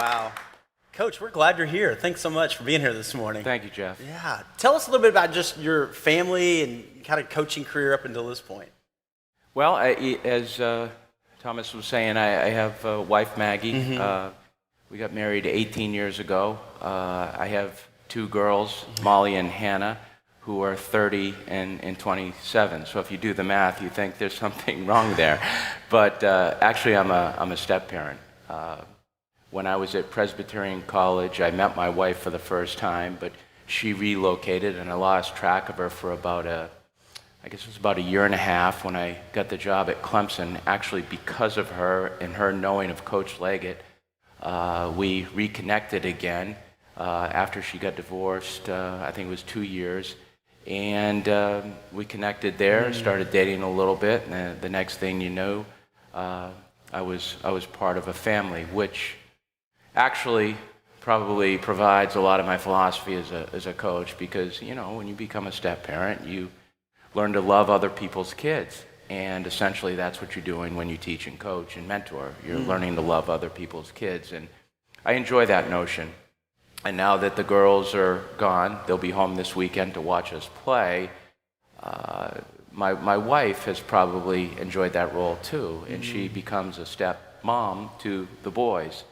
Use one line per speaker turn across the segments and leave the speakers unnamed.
Wow. Coach, we're glad you're here. Thanks so much for being here this morning.
Thank you, Jeff.
Yeah. Tell us a little bit about just your family and kind of coaching career up until this point.
Well, as Thomas was saying, I have a wife, Maggie. We got married 18 years ago. I have two girls, Molly and Hannah, who are 30 and 27. So if you do the math, you think there's something wrong there. But actually, I'm a step-parent. When I was at Presbyterian College, I met my wife for the first time, but she relocated, and I lost track of her for about I guess it was about a year and a half when I got the job at Clemson. Actually, because of her and her knowing of Coach Leggett, we reconnected again after she got divorced. I think it was 2 years. And we connected there, started dating a little bit, and the next thing you know, I was part of a family, which actually probably provides a lot of my philosophy as a coach, because, you know, when you become a step-parent, you learn to love other people's kids. And essentially that's what you're doing when you teach and coach and mentor. You're learning to love other people's kids. And I enjoy that notion. And now that the girls are gone, they'll be home this weekend to watch us play. My wife has probably enjoyed that role too, and she becomes a step-mom to the boys.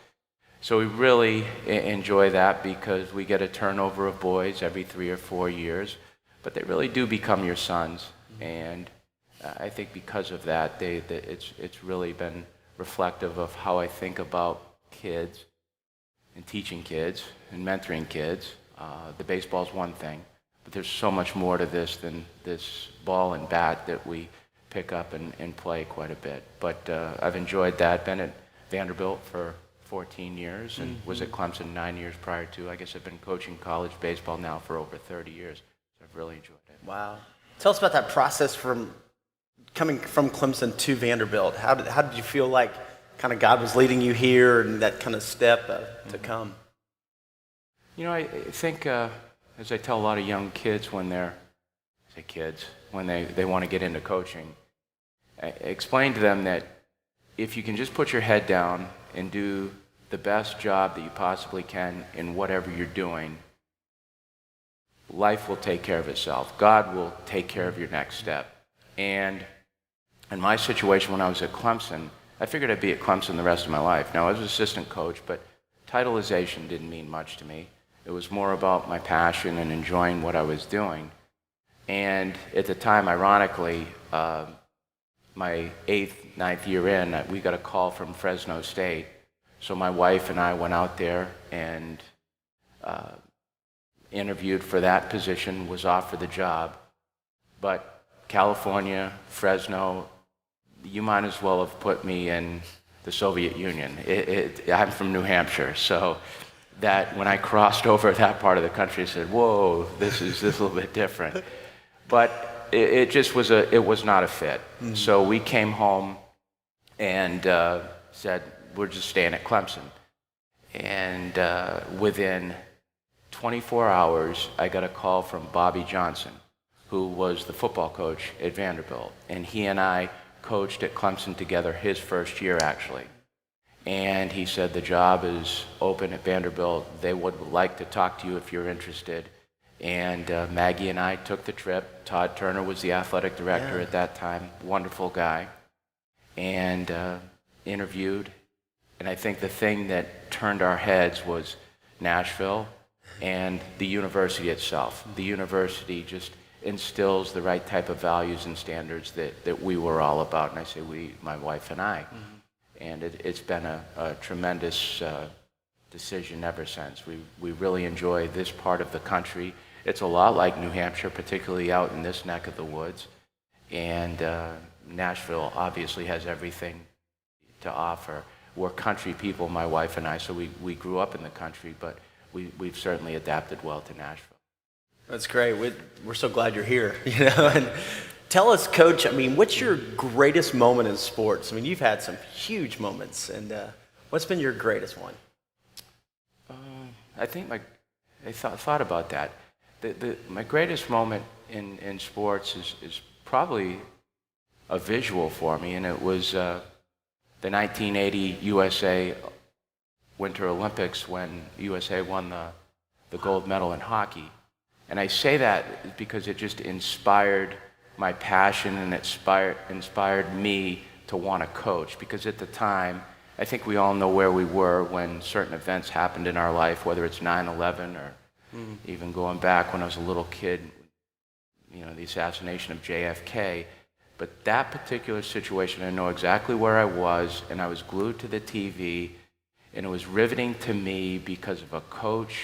So we really enjoy that because we get a turnover of boys every 3 or 4 years, but they really do become your sons. And I think because of that, it's really been reflective of how I think about kids and teaching kids and mentoring kids. The baseball's one thing, but there's so much more to this than this ball and bat that we pick up and play quite a bit. But I've enjoyed that. Been at Vanderbilt for 14 years and was at Clemson 9 years prior to. I guess I've been coaching college baseball now for over 30 years. So I've really enjoyed it.
Wow. Tell us about that process from coming from Clemson to Vanderbilt. How did you feel like kind of God was leading you here and that kind of step to come?
You know, I think, as I tell a lot of young kids when they want to get into coaching, I explain to them that if you can just put your head down and do the best job that you possibly can in whatever you're doing, life will take care of itself. God will take care of your next step. And in my situation when I was at Clemson, I figured I'd be at Clemson the rest of my life. Now, I was an assistant coach, but titleization didn't mean much to me. It was more about my passion and enjoying what I was doing. And at the time, ironically, my 8th, 9th year in, we got a call from Fresno State. So my wife and I went out there and interviewed for that position, was offered the job. But California, Fresno, you might as well have put me in the Soviet Union. I'm from New Hampshire, so that when I crossed over that part of the country, I said, whoa, this is a little bit different. But it was not a fit. So we came home and said, we're just staying at Clemson. And within 24 hours, I got a call from Bobby Johnson, who was the football coach at Vanderbilt. And he and I coached at Clemson together his first year, actually. And he said, the job is open at Vanderbilt. They would like to talk to you if you're interested. And Maggie and I took the trip. Todd Turner was the athletic director at that time, wonderful guy, and interviewed. And I think the thing that turned our heads was Nashville and the university itself. The university just instills the right type of values and standards that we were all about. And I say we, my wife and I. And it's been a tremendous decision ever since. We really enjoy this part of the country. It's a lot like New Hampshire, particularly out in this neck of the woods. And Nashville obviously has everything to offer. We're country people, my wife and I, so we grew up in the country, but we've certainly adapted well to Nashville.
That's great. We're so glad you're here. And tell us, Coach, what's your greatest moment in sports? You've had some huge moments, and what's been your greatest one?
I think I thought about that. My greatest moment in sports is probably a visual for me, and it was the 1980 USA Winter Olympics when USA won the gold medal in hockey. And I say that because it just inspired my passion and inspired me to want to coach. Because at the time, I think we all know where we were when certain events happened in our life, whether it's 9/11 or even going back when I was a little kid, the assassination of JFK. But that particular situation, I know exactly where I was, and I was glued to the TV, and it was riveting to me because of a coach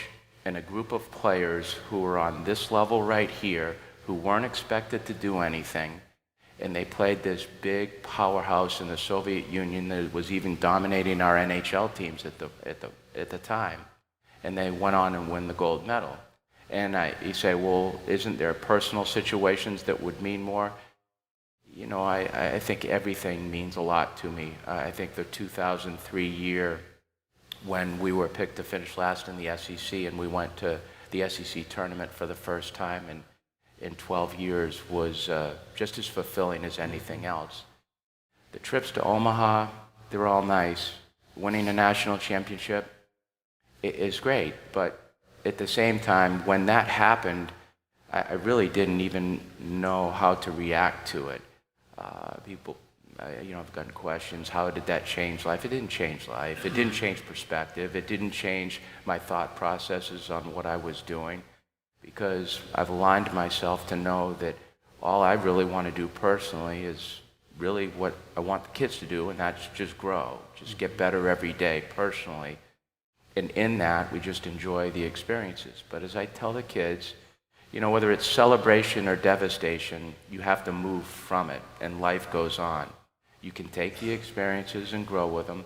and a group of players who were on this level right here, who weren't expected to do anything, and they played this big powerhouse in the Soviet Union that was even dominating our NHL teams at the time. And they went on and win the gold medal. And you say, well, isn't there personal situations that would mean more? I think everything means a lot to me. I think the 2003 year when we were picked to finish last in the SEC and we went to the SEC tournament for the first time in 12 years was just as fulfilling as anything else. The trips to Omaha, they were all nice. Winning a national championship is great, but at the same time, when that happened, I really didn't even know how to react to it. People, I've gotten questions, how did that change life? It didn't change life. It didn't change perspective. It didn't change my thought processes on what I was doing, because I've aligned myself to know that all I really want to do personally is really what I want the kids to do, and that's just grow, just get better every day personally. And in that, we just enjoy the experiences. But as I tell the kids, whether it's celebration or devastation, you have to move from it, and life goes on. You can take the experiences and grow with them,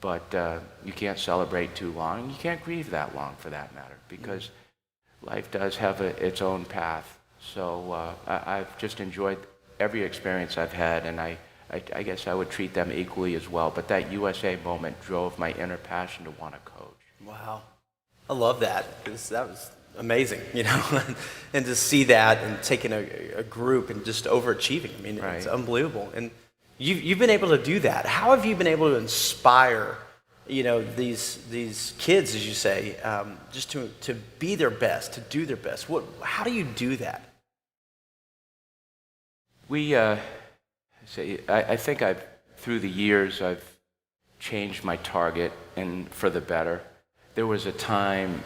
but you can't celebrate too long, and you can't grieve that long for that matter, because life does have its own path. So I've just enjoyed every experience I've had, and I guess I would treat them equally as well. But that USA moment drove my inner passion to want to coach.
Wow. I love that, because that was amazing, and to see that and taking a group and just overachieving. I mean,
Right.
It's unbelievable. And you've been able to do that. How have you been able to inspire, these kids, as you say, just to be their best, to do their best? How do you do that?
I think through the years, I've changed my target and for the better. There was a time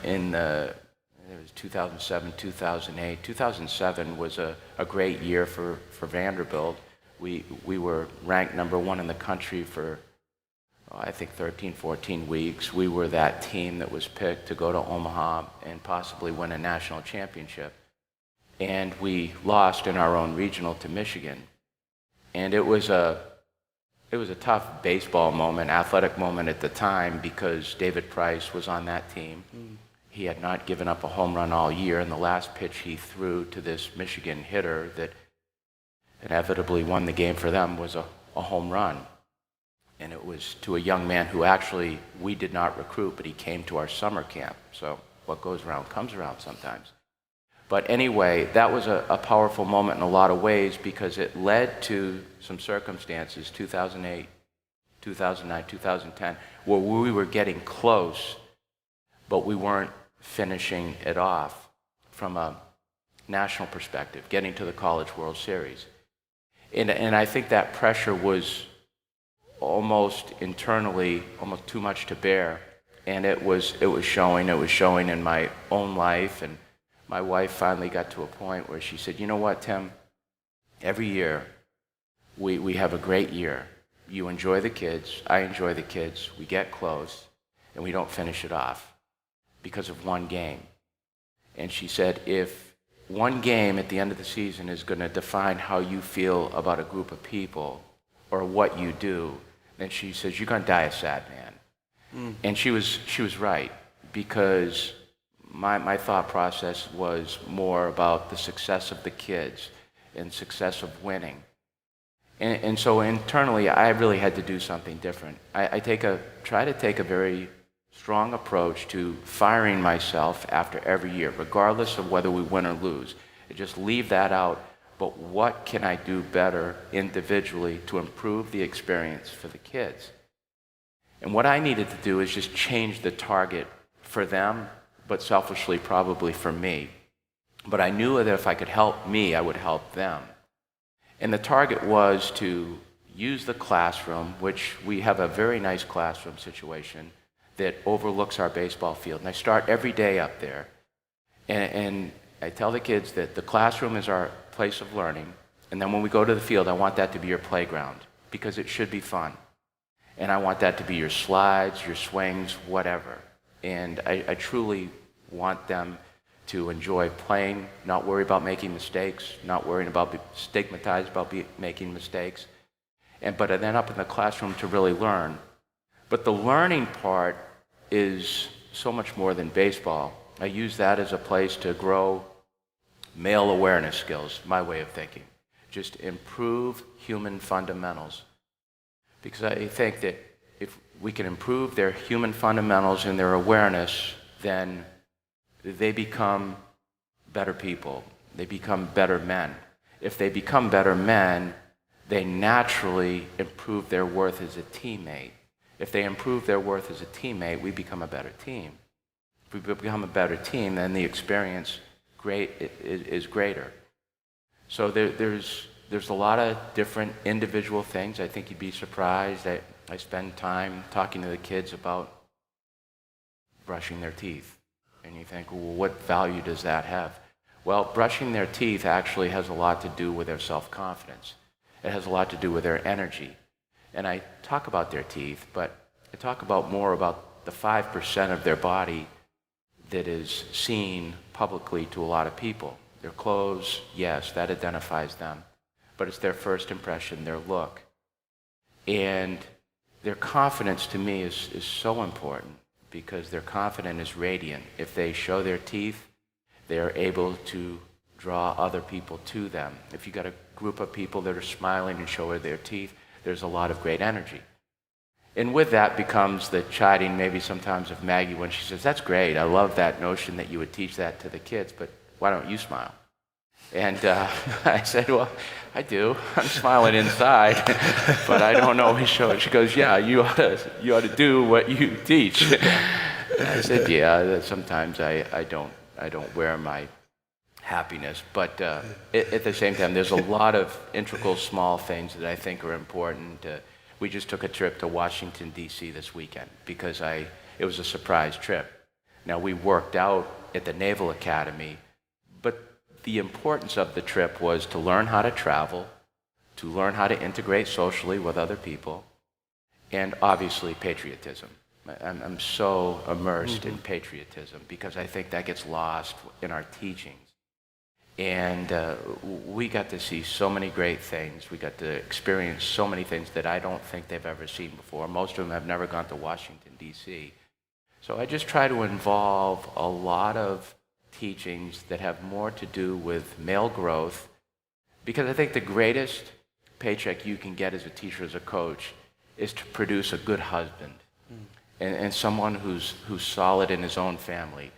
it was 2007, 2008. 2007 was a great year for Vanderbilt. We were ranked number one in the country for, I think, 13, 14 weeks. We were that team that was picked to go to Omaha and possibly win a national championship. And we lost in our own regional to Michigan. And it was a tough baseball moment, athletic moment at the time, because David Price was on that team. He had not given up a home run all year, and the last pitch he threw to this Michigan hitter that inevitably won the game for them was a home run. And it was to a young man who actually we did not recruit, but he came to our summer camp. So what goes around comes around sometimes. But anyway, that was a powerful moment in a lot of ways, because it led to some circumstances, 2008, 2009, 2010, where we were getting close, but we weren't finishing it off from a national perspective, getting to the College World Series. And I think that pressure was almost internally, almost too much to bear. And it was showing in my own life. And my wife finally got to a point where she said, you know what, Tim, every year we have a great year. You enjoy the kids, I enjoy the kids, we get close, and we don't finish it off because of one game. And she said, if one game at the end of the season is going to define how you feel about a group of people or what you do, then she says, you're going to die a sad man. And she was right, because my thought process was more about the success of the kids and success of winning. And so internally, I really had to do something different. I try to take a very strong approach to firing myself after every year, regardless of whether we win or lose. I just leave that out. But what can I do better individually to improve the experience for the kids? And what I needed to do is just change the target for them, but selfishly probably for me. But I knew that if I could help me, I would help them. And the target was to use the classroom, which we have a very nice classroom situation that overlooks our baseball field. And I start every day up there. And I tell the kids that the classroom is our place of learning. And then when we go to the field, I want that to be your playground because it should be fun. And I want that to be your slides, your swings, whatever. And I truly want them to enjoy playing, not worry about making mistakes, not worrying about being stigmatized about making mistakes. But then up in the classroom to really learn. But the learning part is so much more than baseball. I use that as a place to grow male awareness skills, my way of thinking. Just improve human fundamentals. Because I think that if we can improve their human fundamentals and their awareness, then they become better people. They become better men. If they become better men, they naturally improve their worth as a teammate. If they improve their worth as a teammate, we become a better team. If we become a better team, then the experience is greater. So there's a lot of different individual things. I think you'd be surprised. I spend time talking to the kids about brushing their teeth. And you think, well, what value does that have? Well, brushing their teeth actually has a lot to do with their self-confidence. It has a lot to do with their energy. And I talk about their teeth, but I talk more about the 5% of their body that is seen publicly to a lot of people. Their clothes, yes, that identifies them. But it's their first impression, their look. And their confidence to me is so important because their confidence is radiant. If they show their teeth, they're able to draw other people to them. If you got a group of people that are smiling and showing their teeth, there's a lot of great energy. And with that becomes the chiding maybe sometimes of Maggie when she says, that's great, I love that notion that you would teach that to the kids, but why don't you smile? And I said, well, I do. I'm smiling inside, but I don't always show it. She goes, yeah, you ought to do what you teach. I said, yeah, sometimes I don't wear my happiness, but at the same time, there's a lot of integral small things that I think are important. We just took a trip to Washington, D.C. this weekend because it was a surprise trip. Now, we worked out at the Naval Academy, but the importance of the trip was to learn how to travel, to learn how to integrate socially with other people, and obviously patriotism. I'm so immersed in patriotism because I think that gets lost in our teachings. And we got to see so many great things. We got to experience so many things that I don't think they've ever seen before. Most of them have never gone to Washington, D.C. So I just try to involve a lot of teachings that have more to do with male growth, because I think the greatest paycheck you can get as a teacher, as a coach, is to produce a good husband and someone who's solid in his own family.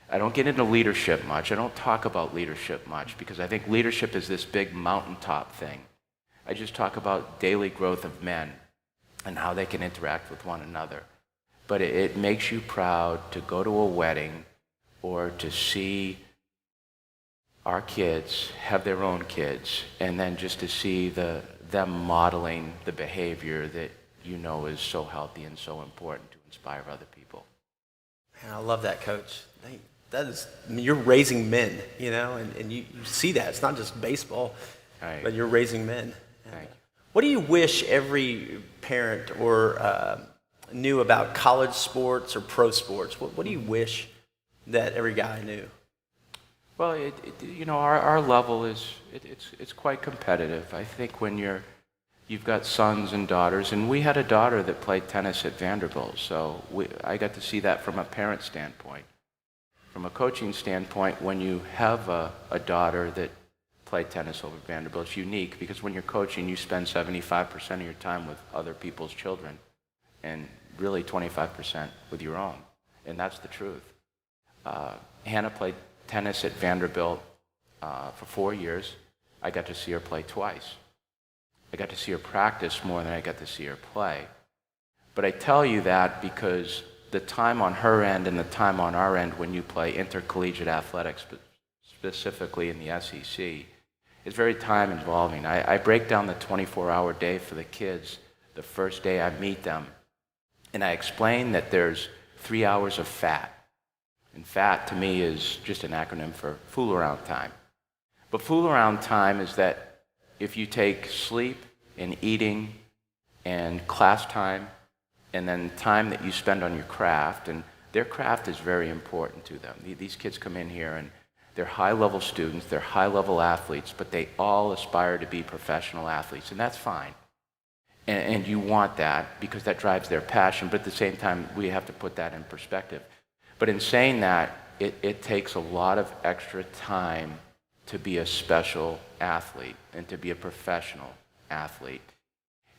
I don't get into leadership much. I don't talk about leadership much because I think leadership is this big mountaintop thing. I just talk about daily growth of men and how they can interact with one another. But it makes you proud to go to a wedding or to see our kids have their own kids, and then just to see them modeling the behavior that you know is so healthy and so important to inspire other people.
Man, I love that, Coach. You're raising men, and you see that. It's not just baseball,
Right.
but you're raising men.
Thank you.
What do you wish every parent or knew about college sports or pro sports? What do you wish that every guy knew?
Well, our level it's quite competitive. I think when you've got sons and daughters, and we had a daughter that played tennis at Vanderbilt, so I got to see that from a parent standpoint. From a coaching standpoint, when you have a daughter that played tennis over at Vanderbilt, it's unique because when you're coaching, you spend 75% of your time with other people's children and really 25% with your own, and that's the truth. Hannah played tennis at Vanderbilt for 4 years. I got to see her play twice. I got to see her practice more than I got to see her play. But I tell you that because the time on her end and the time on our end when you play intercollegiate athletics, specifically in the SEC, is very time involving. I break down the 24-hour day for the kids the first day I meet them, and I explain that there's 3 hours of fat. And fat to me is just an acronym for fool around time. But fool around time is that if you take sleep and eating and class time and then time that you spend on your craft, and their craft is very important to them. These kids come in here and they're high-level students, they're high-level athletes, but they all aspire to be professional athletes, and that's fine. And you want that because that drives their passion, but at the same time, we have to put that in perspective. But in saying that, it takes a lot of extra time to be a special athlete and to be a professional athlete.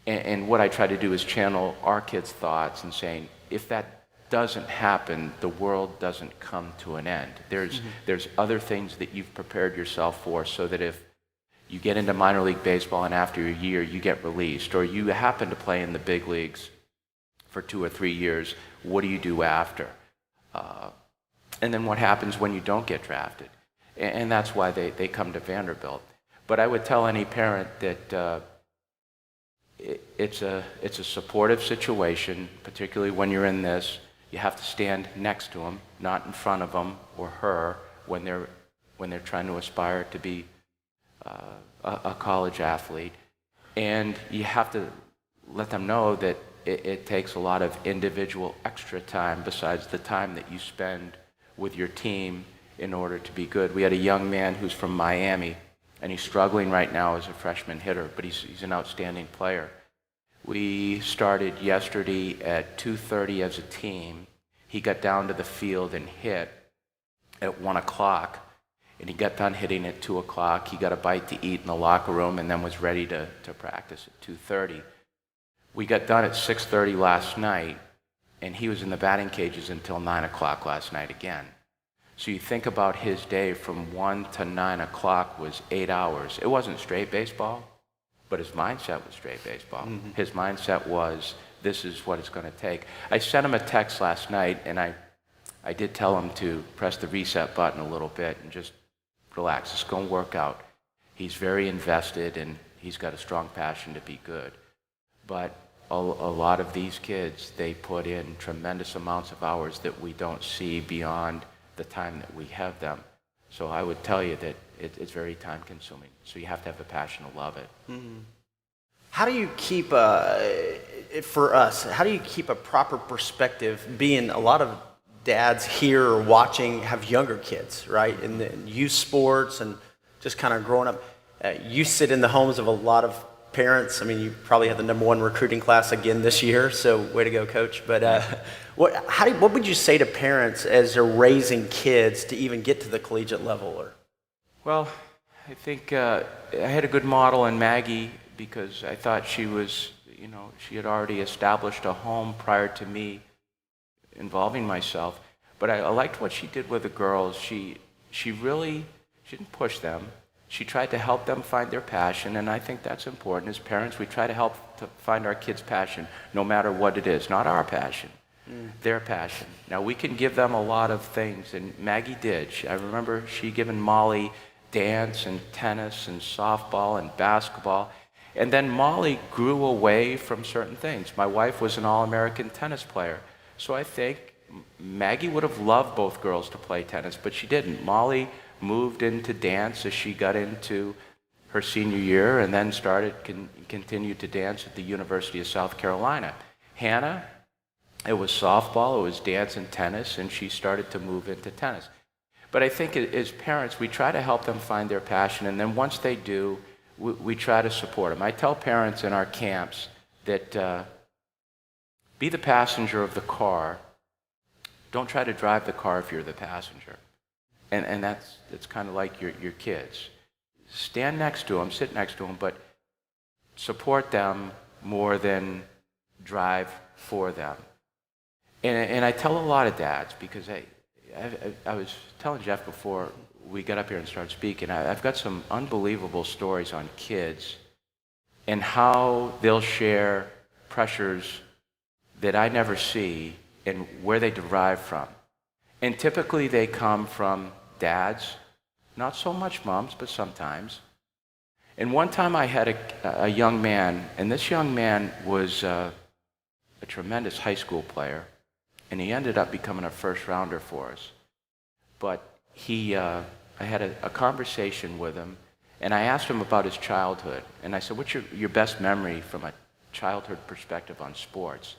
And what I try to do is channel our kids' thoughts and saying, if that doesn't happen, the world doesn't come to an end. There's other things that you've prepared yourself for, so that if you get into minor league baseball and after a year you get released, or you happen to play in the big leagues for 2 or 3 years, what do you do after? And then what happens when you don't get drafted? And that's why they come to Vanderbilt. But I would tell any parent that it's a supportive situation, particularly when you're in this. You have to stand next to them, not in front of them or her, when they're trying to aspire to be a college athlete. And you have to let them know that it takes a lot of individual extra time besides the time that you spend with your team in order to be good. We had a young man who's from Miami, and he's struggling right now as a freshman hitter, but he's an outstanding player. We started yesterday at 2:30 as a team. He got down to the field and hit at 1 o'clock, and he got done hitting at 2 o'clock. He got a bite to eat in the locker room and then was ready to practice at 2:30. We got done at 6:30 last night, and he was in the batting cages until 9 o'clock last night again. So you think about his day from 1 to 9 o'clock was 8 hours. It wasn't straight baseball, but his mindset was straight baseball. Mm-hmm. His mindset was, this is what it's going to take. I sent him a text last night, and I did tell him to press the reset button a little bit and just relax. Just go and work out. He's very invested, and he's got a strong passion to be good. But a lot of these kids, they put in tremendous amounts of hours that we don't see beyond the time that we have them. So I would tell you that it's very time consuming. So you have to have the passion to love it.
Mm-hmm. How do you keep, for us, how do you keep a proper perspective, being a lot of dads here or watching have younger kids, right? In youth sports and just kind of growing up. You sit in the homes of a lot of parents. I mean, you probably have the #1 recruiting class again this year, so way to go, Coach. But what would you say to parents as they're raising kids to even get to the collegiate level? Or?
Well, I think I had a good model in Maggie because I thought she was, she had already established a home prior to me involving myself. But I liked what she did with the girls. She didn't push them. She tried to help them find their passion, and I think that's important. As parents, we try to help to find our kids' passion, no matter what it is. Not our passion, their passion. Now, we can give them a lot of things, and Maggie did. I remember she given Molly dance and tennis and softball and basketball, and then Molly grew away from certain things. My wife was an All-American tennis player, so I think Maggie would have loved both girls to play tennis, but she didn't. Molly moved into dance as she got into her senior year and then continued to dance at the University of South Carolina. Hannah, it was softball, it was dance and tennis, and she started to move into tennis. But I think as parents, we try to help them find their passion, and then once they do, we try to support them. I tell parents in our camps that be the passenger of the car. Don't try to drive the car if you're the passenger. And it's kind of like your kids. Stand next to them, sit next to them, but support them more than drive for them. And I tell a lot of dads, because I was telling Jeff before we got up here and started speaking, I've got some unbelievable stories on kids and how they'll share pressures that I never see and where they derive from. And typically they come from dads, not so much moms, but sometimes. And one time I had a young man, and this young man was a tremendous high school player, and he ended up becoming a first rounder for us. But I had a conversation with him, and I asked him about his childhood. And I said, what's your best memory from a childhood perspective on sports?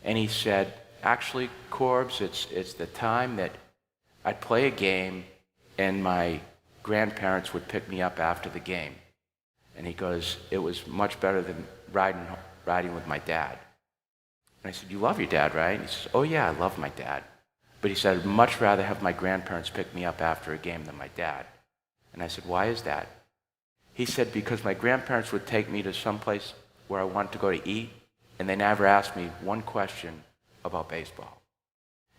And he said, actually, Corbs, it's the time that I'd play a game and my grandparents would pick me up after the game. And he goes, it was much better than riding with my dad. And I said, you love your dad, right? And he says, oh yeah, I love my dad. But he said, I'd much rather have my grandparents pick me up after a game than my dad. And I said, why is that? He said, because my grandparents would take me to some place where I wanted to go to eat, and they never asked me one question about baseball.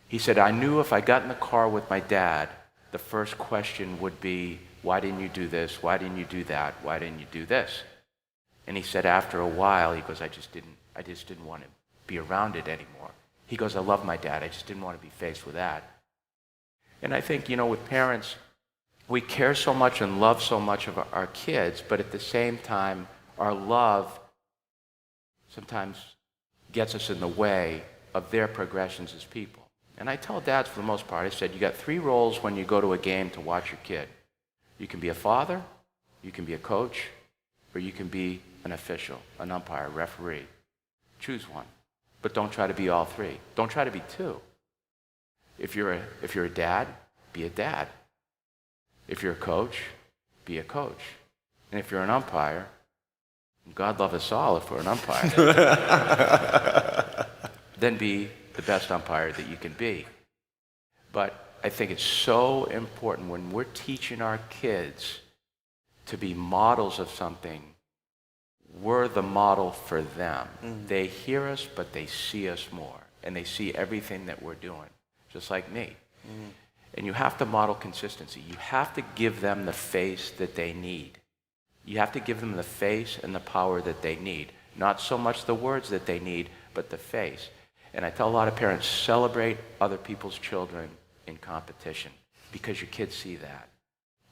He said, I knew if I got in the car with my dad, the first question would be, why didn't you do this? Why didn't you do that? Why didn't you do this? And he said after a while, he goes, I just didn't want to be around it anymore. He goes, I love my dad. I just didn't want to be faced with that. And I think, with parents, we care so much and love so much of our kids, but at the same time, our love sometimes gets us in the way of their progressions as people. And I tell dads for the most part, I said, you got 3 roles when you go to a game to watch your kid. You can be a father, you can be a coach, or you can be an official, an umpire, referee. Choose one. But don't try to be all 3. Don't try to be 2. If you're a dad, be a dad. If you're a coach, be a coach. And if you're an umpire, God love us all if we're an umpire, then be the best umpire that you can be. But I think it's so important when we're teaching our kids to be models of something, we're the model for them. Mm-hmm. They hear us, but they see us more. And they see everything that we're doing, just like me. Mm-hmm. And you have to model consistency. You have to give them the face that they need. You have to give them the face and the power that they need. Not so much the words that they need, but the face. And I tell a lot of parents, celebrate other people's children in competition because your kids see that.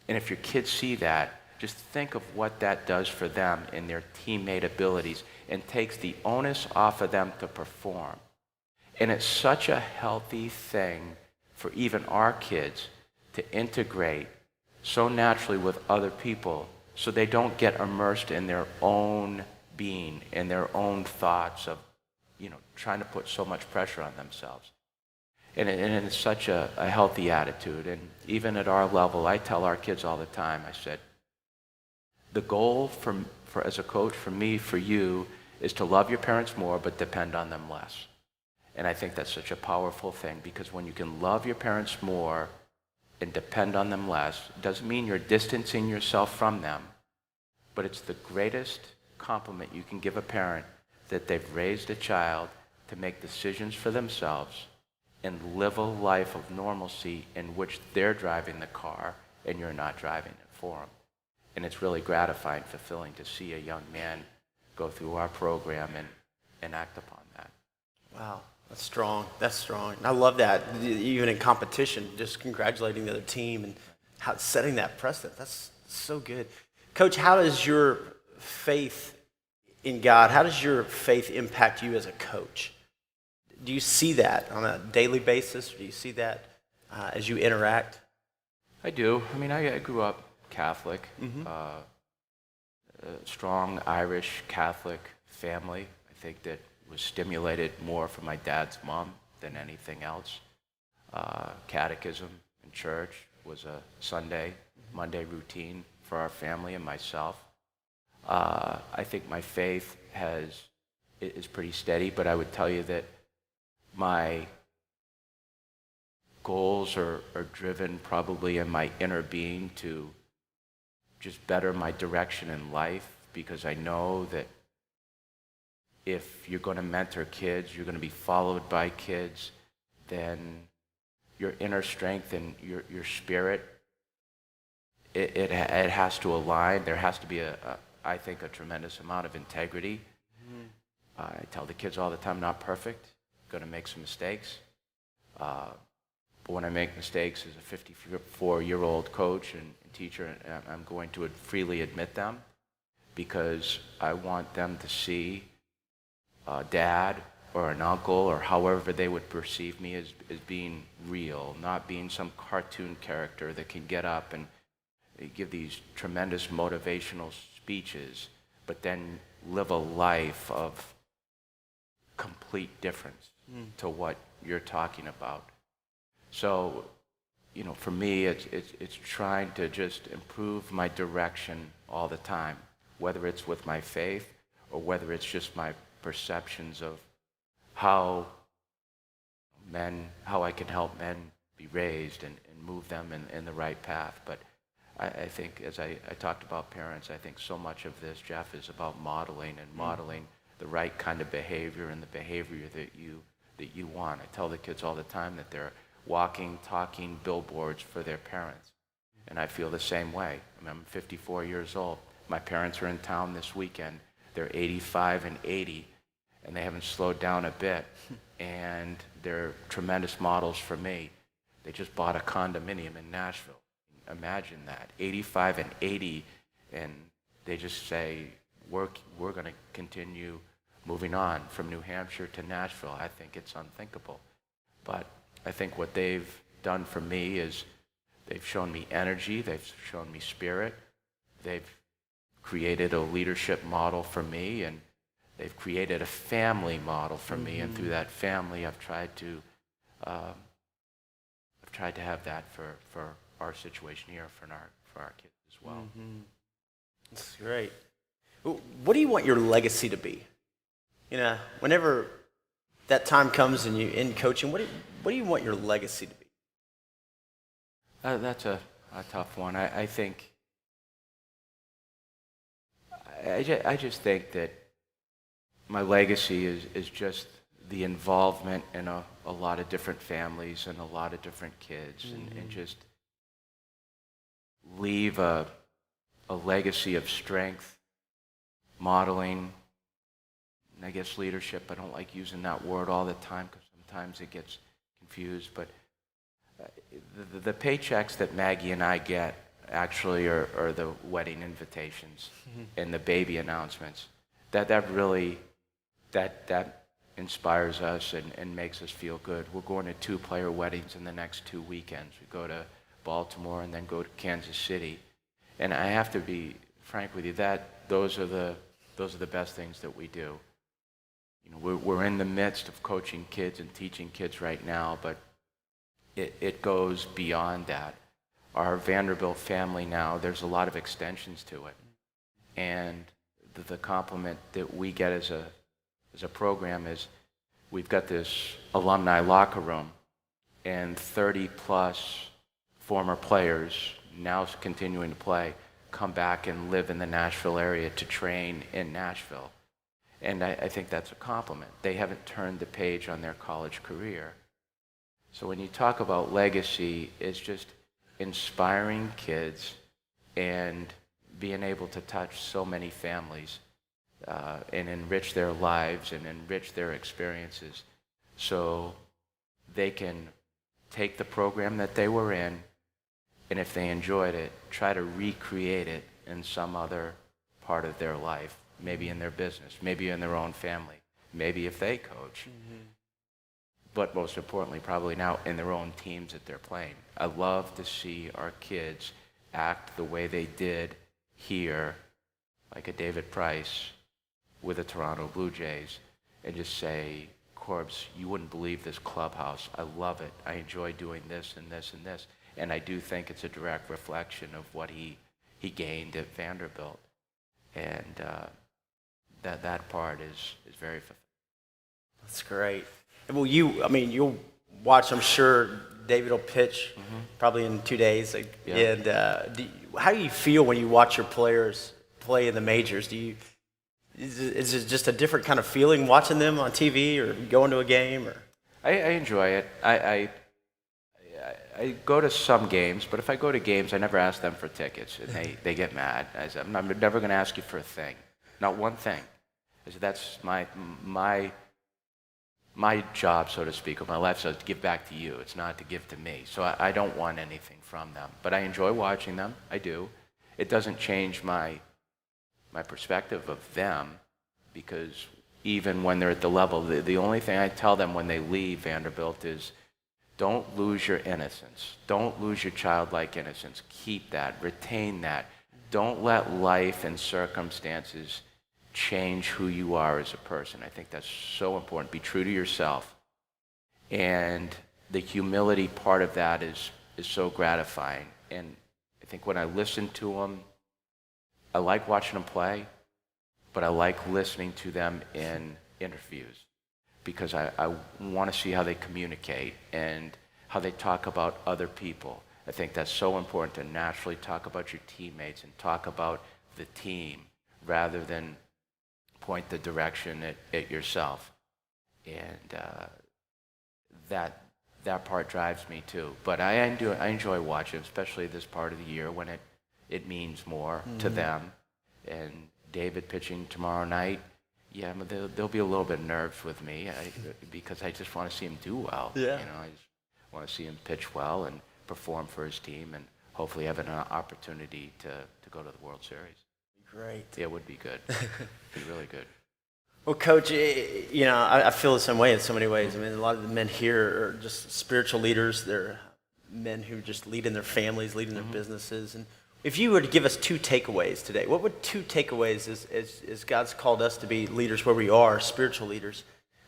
And if your kids see that, just think of what that does for them in their teammate abilities and takes the onus off of them to perform. And it's such a healthy thing for even our kids to integrate so naturally with other people so they don't get immersed in their own being and their own thoughts of, trying to put so much pressure on themselves. And it's such a healthy attitude. And even at our level, I tell our kids all the time, I said, the goal for as a coach, for me, for you, is to love your parents more but depend on them less. And I think that's such a powerful thing because when you can love your parents more and depend on them less, it doesn't mean you're distancing yourself from them, but it's the greatest compliment you can give a parent that they've raised a child to make decisions for themselves and live a life of normalcy in which they're driving the car and you're not driving it for them. And it's really gratifying, fulfilling to see a young man go through our program and act upon that.
Wow, that's strong. That's strong. And I love that. Even in competition, just congratulating the other team and setting that precedent. That's so good. Coach, how does your faith in God, how does your faith impact you as a coach? Do you see that on a daily basis? Do you see that as you interact?
I do. I mean, I grew up Catholic,
mm-hmm.
A strong Irish Catholic family. I think that was stimulated more from my dad's mom than anything else. Catechism in church was a Sunday, Monday routine for our family and myself. I think my faith is pretty steady, but I would tell you that my goals are driven probably in my inner being to just better my direction in life because I know that if you're going to mentor kids, you're going to be followed by kids, then your inner strength and your spirit, it has to align. There has to be I think, a tremendous amount of integrity. Mm-hmm. I tell the kids all the time, not perfect, going to make some mistakes. But when I make mistakes as a 54-year-old coach and teacher, I'm going to freely admit them because I want them to see dad or an uncle or however they would perceive me as being real, not being some cartoon character that can get up and give these tremendous motivational speeches, but then live a life of complete difference to what you're talking about. So, for me, it's trying to just improve my direction all the time, whether it's with my faith or whether it's just my perceptions of how I can help men be raised and move them in the right path. But I think, as I talked about parents, I think so much of this, Jeff, is about modeling and modeling the right kind of behavior and the behavior that you want. I tell the kids all the time that they're walking, talking billboards for their parents. And I feel the same way. I'm 54 years old. My parents are in town this weekend. They're 85 and 80, and they haven't slowed down a bit. And they're tremendous models for me. They just bought a condominium in Nashville. Imagine that, 85 and 80, and they just say, we're going to continue moving on from New Hampshire to Nashville. I think it's unthinkable. But I think what they've done for me is they've shown me energy, they've shown me spirit, they've created a leadership model for me, and they've created a family model for me. And through that family, I've tried to have that for our situation here, for our kids as well.
That's great. What do you want your legacy to be? Whenever that time comes and you end coaching, what do you want your legacy to be?
That's a tough one. I think I just think that my legacy is just the involvement in a lot of different families and a lot of different kids, and just leave a legacy of strength, modeling, and I guess leadership. I don't like using that word all the time because sometimes it gets confused, but the paychecks that Maggie and I get actually are the wedding invitations and the baby announcements. That really inspires us and makes us feel good. We're going to 2-player weddings in the next 2 weekends. We go to Baltimore and then go to Kansas City. And I have to be frank with you, those are the best things that we do. We're in the midst of coaching kids and teaching kids right now, but it goes beyond that. Our Vanderbilt family now, there's a lot of extensions to it. And the compliment that we get as a program is we've got this alumni locker room, and 30 plus former players now continuing to play come back and live in the Nashville area to train in Nashville. And I think that's a compliment. They haven't turned the page on their college career. So when you talk about legacy, it's just inspiring kids and being able to touch so many families and enrich their lives and enrich their experiences so they can take the program that they were in, and if they enjoyed it, try to recreate it in some other part of their life, maybe in their business, maybe in their own family, maybe if they coach. But most importantly, probably now in their own teams that they're playing. I love to see our kids act the way they did here, like a David Price with the Toronto Blue Jays, and just say, Corbs, you wouldn't believe this clubhouse. I love it. I enjoy doing this and this and this. And I do think it's a direct reflection of what he gained at Vanderbilt. And that part is very fulfilling.
That's great. Well, you'll watch, I'm sure David will pitch probably in 2 days.
Yeah.
And how do you feel when you watch your players play in the majors? Is it just a different kind of feeling watching them on TV or going to a game? Or
I enjoy it. I go to some games, but if I go to games, I never ask them for tickets, and they get mad. I'm never going to ask you for a thing, not one thing. I said, that's my job, so to speak, or my life, so to give back to you. It's not to give to me. So I don't want anything from them. But I enjoy watching them. I do. It doesn't change my perspective of them, because even when they're at the level, the only thing I tell them when they leave Vanderbilt is, don't lose your innocence. Don't lose your childlike innocence. Keep that. Retain that. Don't let life and circumstances change who you are as a person. I think that's so important. Be true to yourself. And the humility part of that is so gratifying. And I think when I listen to them, I like watching them play, but I like listening to them in interviews, because I want to see how they communicate and how they talk about other people. I think that's so important, to naturally talk about your teammates and talk about the team rather than point the direction at yourself. And that part drives me too. But I enjoy watching, especially this part of the year when it means more to them. And David pitching tomorrow night, yeah, they'll be a little bit nervous with me because I just want to see him do well.
Yeah.
You know, I just want to see him pitch well and perform for his team, and hopefully have an opportunity to go to the World Series.
Great.
Yeah, it would be good. Be really good.
Well, Coach, you know, I feel the same way in so many ways. I mean, a lot of the men here are just spiritual leaders. They're men who just lead in their families, lead in their businesses. And if you were to give us 2 takeaways today, what would 2 takeaways, as God's called us to be leaders where we are, spiritual leaders,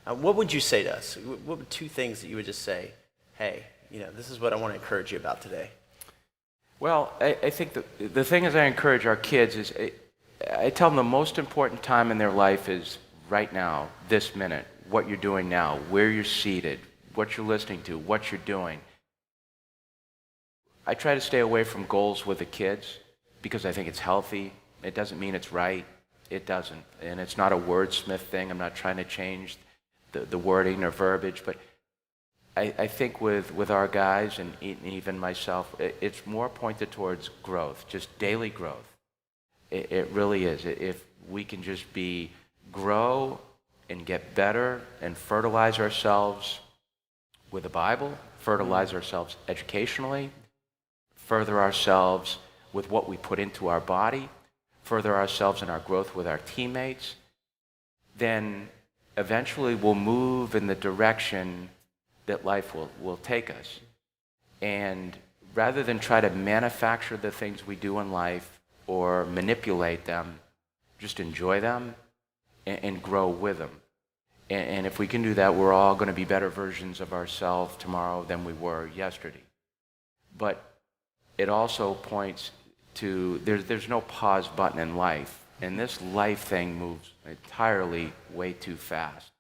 what would you say to us? What would 2 things that you would just say, hey, you know, this is what I want to encourage you about today?
Well, I think the thing is, I encourage our kids is, I tell them the most important time in their life is right now, this minute, what you're doing now, where you're seated, what you're listening to, what you're doing. I try to stay away from goals with the kids because I think it's healthy. It doesn't mean it's right. It doesn't. And it's not a wordsmith thing. I'm not trying to change the wording or verbiage, but I think with our guys and even myself, it's more pointed towards growth, just daily growth. It really is. If we can just grow and get better and fertilize ourselves with the Bible, fertilize ourselves educationally, further ourselves with what we put into our body, further ourselves in our growth with our teammates, then eventually we'll move in the direction that life will take us. And rather than try to manufacture the things we do in life or manipulate them, just enjoy them and grow with them. And if we can do that, we're all going to be better versions of ourselves tomorrow than we were yesterday. But it also points to, there's no pause button in life. And this life thing moves entirely way too fast.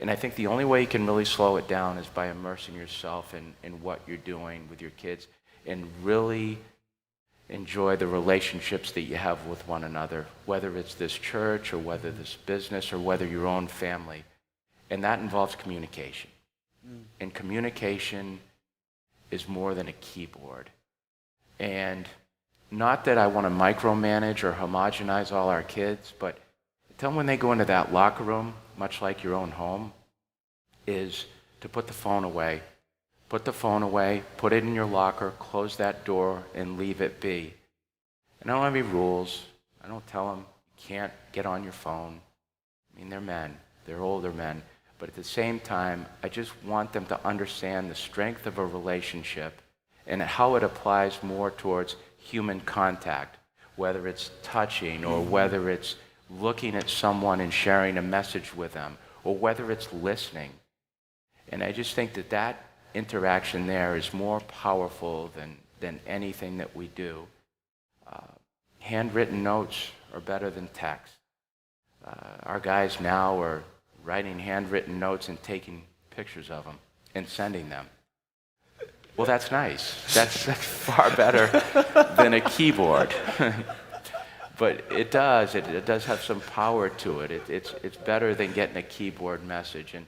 And I think the only way you can really slow it down is by immersing yourself in what you're doing with your kids and really enjoy the relationships that you have with one another, whether it's this church or whether this business or whether your own family. And that involves communication. And communication is more than a keyboard. And not that I want to micromanage or homogenize all our kids, but tell them when they go into that locker room, much like your own home, is to put the phone away. Put the phone away, put it in your locker, close that door, and leave it be. And I don't have any rules. I don't tell them you can't get on your phone. I mean, they're men. They're older men. But at the same time, I just want them to understand the strength of a relationship and how it applies more towards human contact, whether it's touching or whether it's looking at someone and sharing a message with them, or whether it's listening. And I just think that interaction there is more powerful than anything that we do. Handwritten notes are better than text. Our guys now are writing handwritten notes and taking pictures of them and sending them. Well, that's nice. That's far better than a keyboard. But it does have some power to it. It's better than getting a keyboard message. And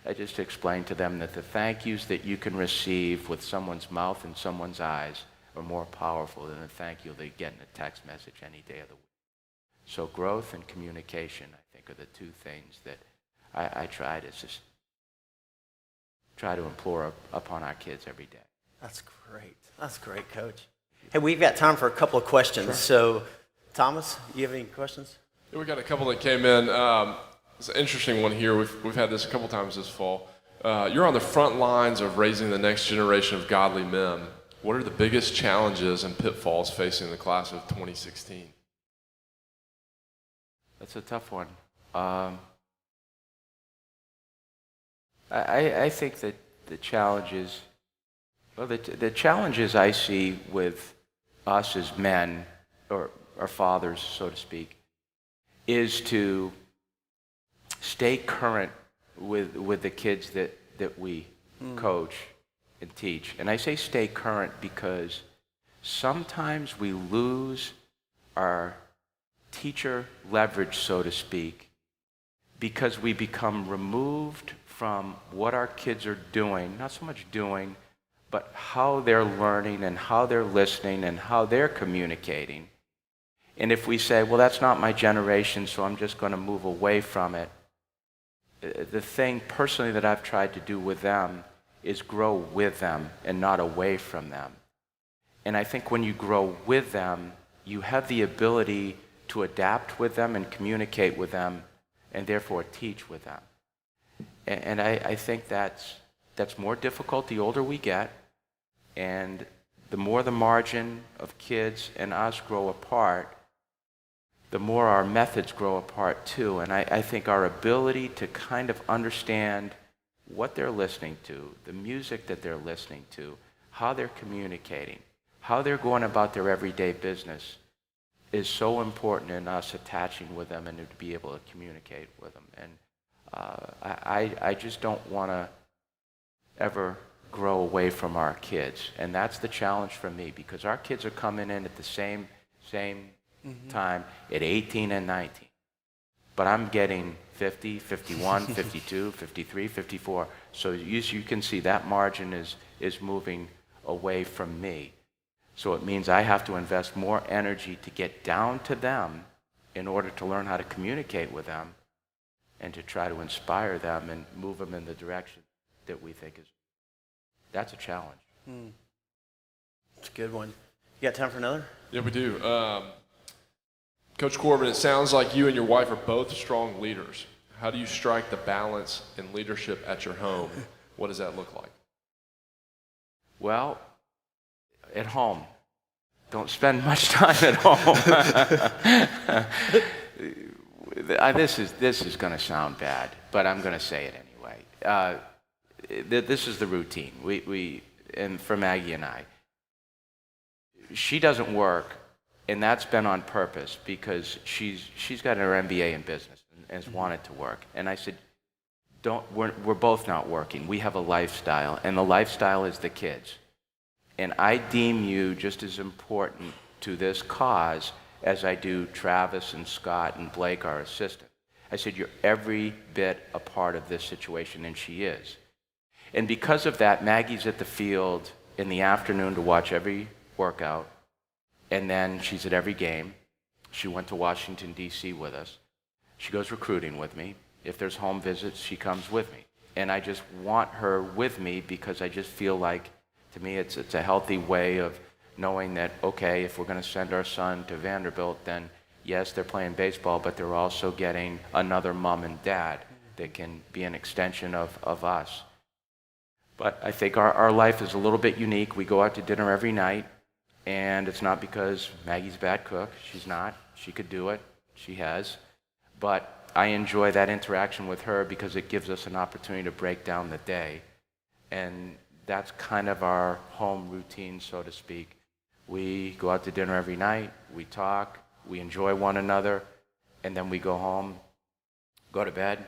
I just explained to them that the thank yous that you can receive with someone's mouth and someone's eyes are more powerful than the thank you they get in a text message any day of the week. So growth and communication, I think, are the two things that I try to implore upon our kids every day.
That's great. That's great, Coach. Hey, we've got time for a couple of questions.
Sure.
So, Thomas, you have any questions?
Yeah, we got a couple that came in. It's an interesting one here. We've had this a couple times this fall. You're on the front lines of raising the next generation of godly men. What are the biggest challenges and pitfalls facing the class of 2016?
That's a tough one. I think that the challenges I see with us as men, or our fathers, so to speak, is to stay current with the kids that we coach and teach. And I say stay current because sometimes we lose our teacher leverage, so to speak, because we become removed from what our kids are doing, not so much doing, but how they're learning and how they're listening and how they're communicating. And if we say, well, that's not my generation, so I'm just going to move away from it, the thing personally that I've tried to do with them is grow with them and not away from them. And I think when you grow with them, you have the ability to adapt with them and communicate with them and therefore teach with them. And I think that's more difficult the older we get, and the more the margin of kids and us grow apart, the more our methods grow apart too. And I think our ability to kind of understand what they're listening to, the music that they're listening to, how they're communicating, how they're going about their everyday business is so important in us attaching with them and to be able to communicate with them. And I just don't want to ever grow away from our kids. And that's the challenge for me, because our kids are coming in at the same time at 18 and 19. But I'm getting 50, 51, 52, 53, 54. So you can see that margin is moving away from me. So it means I have to invest more energy to get down to them in order to learn how to communicate with them and to try to inspire them and move them in the direction that we think is. That's a challenge.
It's a good one. You got time for another?
Yeah, we do. Coach Corbin, it sounds like you and your wife are both strong leaders. How do you strike the balance in leadership at your home? What does that look like?
Well, at home. Don't spend much time at home. This is going to sound bad, but I'm going to say it anyway. This is the routine. And for Maggie and I, she doesn't work, and that's been on purpose because she's got her MBA in business and has wanted to work. And I said, we're both not working. We have a lifestyle, and the lifestyle is the kids. And I deem you just as important to this cause as I do Travis and Scott and Blake, our assistant. I said, you're every bit a part of this situation, and she is. And because of that, Maggie's at the field in the afternoon to watch every workout, and then she's at every game. She went to Washington, D.C. with us. She goes recruiting with me. If there's home visits, she comes with me. And I just want her with me because I just feel like, to me, it's a healthy way of knowing that, okay, if we're going to send our son to Vanderbilt, then yes, they're playing baseball, but they're also getting another mom and dad that can be an extension of us. But I think our life is a little bit unique. We go out to dinner every night, and it's not because Maggie's a bad cook. She's not. She could do it. She has. But I enjoy that interaction with her because it gives us an opportunity to break down the day. And that's kind of our home routine, so to speak. We go out to dinner every night, we talk, we enjoy one another, and then we go home, go to bed,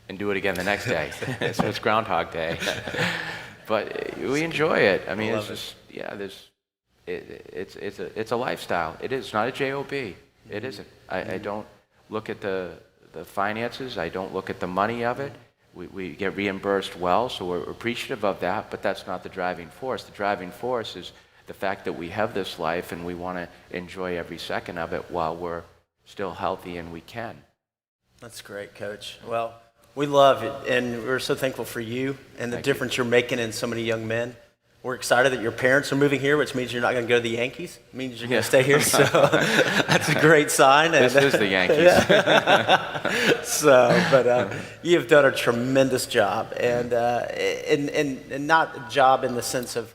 and do it again the next day. So it's Groundhog Day. But we enjoy it. I mean, it's just, yeah, it's a lifestyle. It is. It's not a job. It isn't. I don't look at the finances. I don't look at the money of it. We get reimbursed well, so we're appreciative of that, but that's not the driving force. The driving force is the fact that we have this life and we want to enjoy every second of it while we're still healthy and we can.
That's great, Coach. Well, we love it, and we're so thankful for you and the
Thank you.
difference you're making in so many young men. We're excited that your parents are moving here, which means you're not going to go to the Yankees. It means you're going to stay here, so that's a great sign.
This is the Yankees.
But you have done a tremendous job, and not a job in the sense of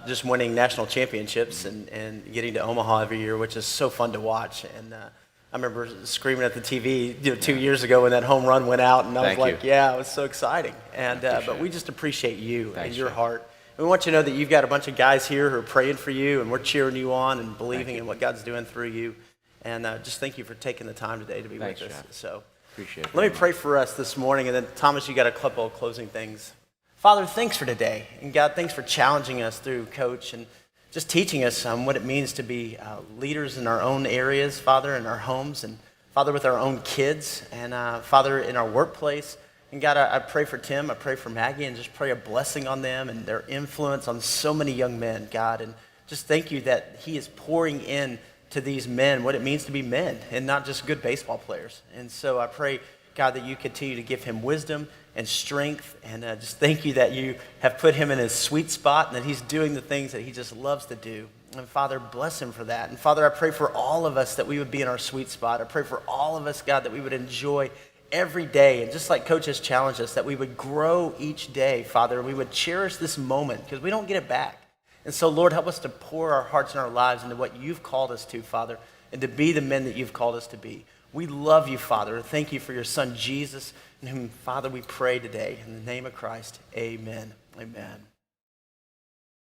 just winning national championships and getting to Omaha every year, which is so fun to watch. And I remember screaming at the TV 2 years ago when that home run went out, and I was
Thank
like,
you.
yeah, it was so exciting. And
appreciate
but we
it.
just appreciate you
Thanks,
and your
Jay.
heart. We want you to know that you've got a bunch of guys here who are praying for you, and we're cheering you on and believing in what God's doing through you. And just thank you for taking the time today to be
Thanks,
with us.
Jeff.
So
Appreciate it.
let me
very
pray
much.
for us this morning, and then Thomas, you got a couple of closing things. Father, thanks for today. And God, thanks for challenging us through Coach and just teaching us what it means to be leaders in our own areas, Father, in our homes, and Father, with our own kids, and Father, in our workplace. And God, I pray for Tim, I pray for Maggie, and just pray a blessing on them and their influence on so many young men, God. And just thank you that he is pouring in to these men what it means to be men and not just good baseball players. And so I pray, God, that you continue to give him wisdom and strength, and just thank you that you have put him in his sweet spot and that he's doing the things that he just loves to do. And Father, bless him for that. And Father, I pray for all of us that we would be in our sweet spot. I pray for all of us, God, that we would enjoy every day. And just like Coach has challenged us, that we would grow each day, Father. We would cherish this moment because we don't get it back. And so, Lord, help us to pour our hearts and our lives into what you've called us to, Father, and to be the men that you've called us to be. We love you, Father. Thank you for your son, Jesus, in whom, Father, we pray today. In the name of Christ, amen. Amen.